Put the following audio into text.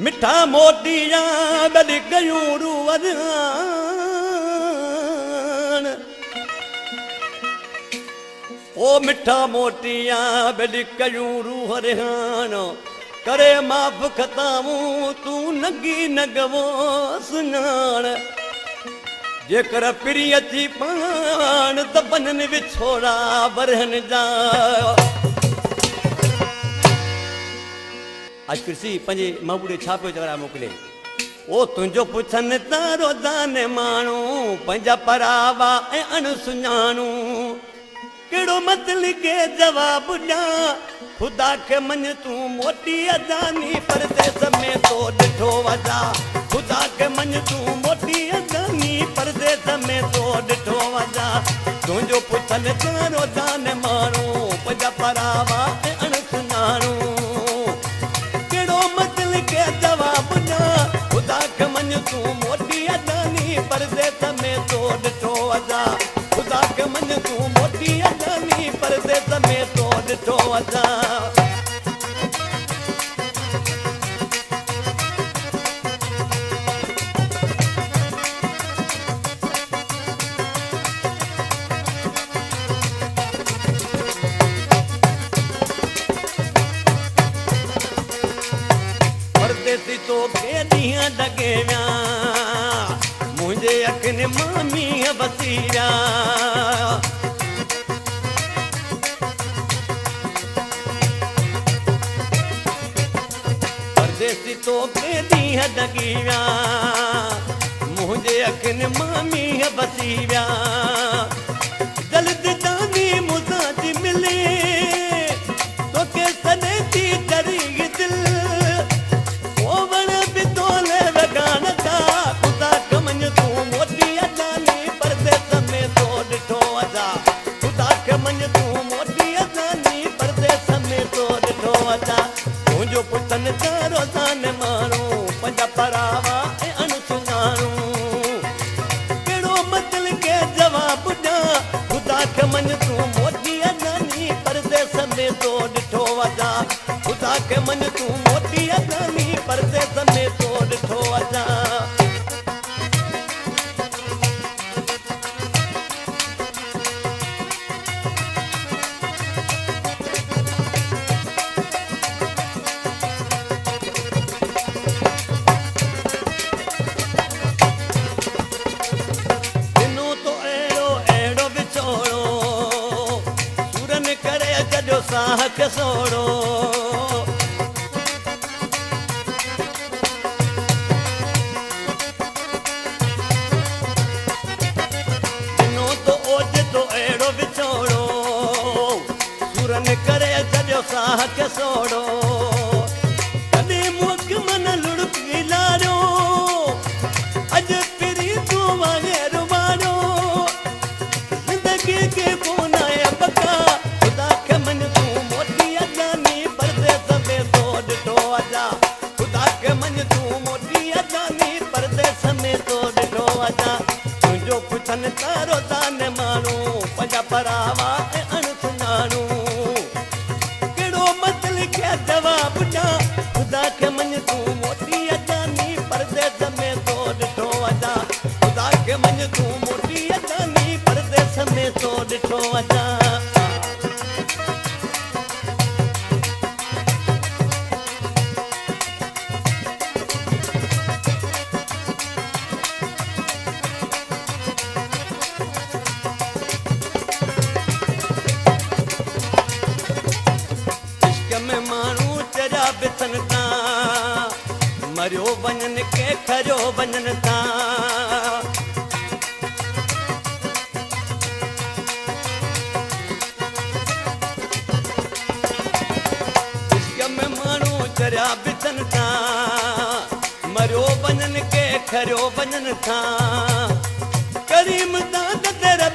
मिठा मोतिया बद गयूं रूवन ओ मिठा मोतिया बद कयूं रूह रहन करे माफ खताऊं तू नगी नगवो सुनान जेकर पिरी अची पान त बनन विछोड़ा बरहन जा आज कृषि पंजे महबूबे छापे चवरा मोकले ओ तुंजो पुछन तारो दाने मानू पंजा परावा ए अण सुञाणू केड़ो मतल के जवाब ॾा खुदा के मन तू मोटी अजानी परदेस में तो ॾिठो वजा खुदा के मन तू मोटी अजानी परदेस में तो ॾिठो वजा तुंजो पुछन तारो दाने मानू पंजा परावा ए अण सुञाणू जवाब ना खुदा के मन तू मोटी अजानी परदेस में तो ॾिठो वजा खुदा के मन तू मोटी अजानी परदेस में तो ॾिठो वजा परदेसी तो के दिया डगेव्या मुझे अखन मामी बसीरा परदेसी तो के दिया डगेव्या मुझे अखन मामी बसीरा जल्द जानी मुझे मिले तो के सने थी डरी दिल खुदा के मन तू मोटी अजानी परदेस में तो ॾिठो वजा खुदा के मन तू मोटी अजानी परदेस में तो ॾिठो वजा तुंहिंजो पुछन तारो दाने माण्हू पंजा परावा ऐं अण सुञाणू कहिड़ो मतल के जवाब ॾा खुदा के मन तू मोटी अजानी परदेस में तो ॾिठो वजा खुदा के मन तू मोटी अजानी परदेस में तो ॾिठो वजा के सोड़ो दिनों तो ओज तो एड़ो बिछोड़ो सुरन करे जॾो साह के सोड़ो कॾहिं मुख मन लुड़की लारियो अॼु पिरी तू वांगे रुबानो ज़िंदगी के कोन आहे बका खुदा के मन तू मोटी अजानी परदेस में तो ॾिठो वजा खुदा के मन तू मोटी अजानी परदेस में तो ॾिठो वजा तुंहिंजो पुछन तारो दाने माण्हू पंजा परावा ऐं अण सुञाणू कहिड़ो मतल के जवाब ॾा खुदा के मन तू मोटी अजानी परदेस में तो ॾिठो वजा खुदा के मन तू मोटी अजानी परदेस में तो ॾिठो वजा मरियो वञन के खरियो वञन था इश्क में माण्हू चरिया बिथन था मरियो वञन के खरियो वञन था करीम दाद तेरा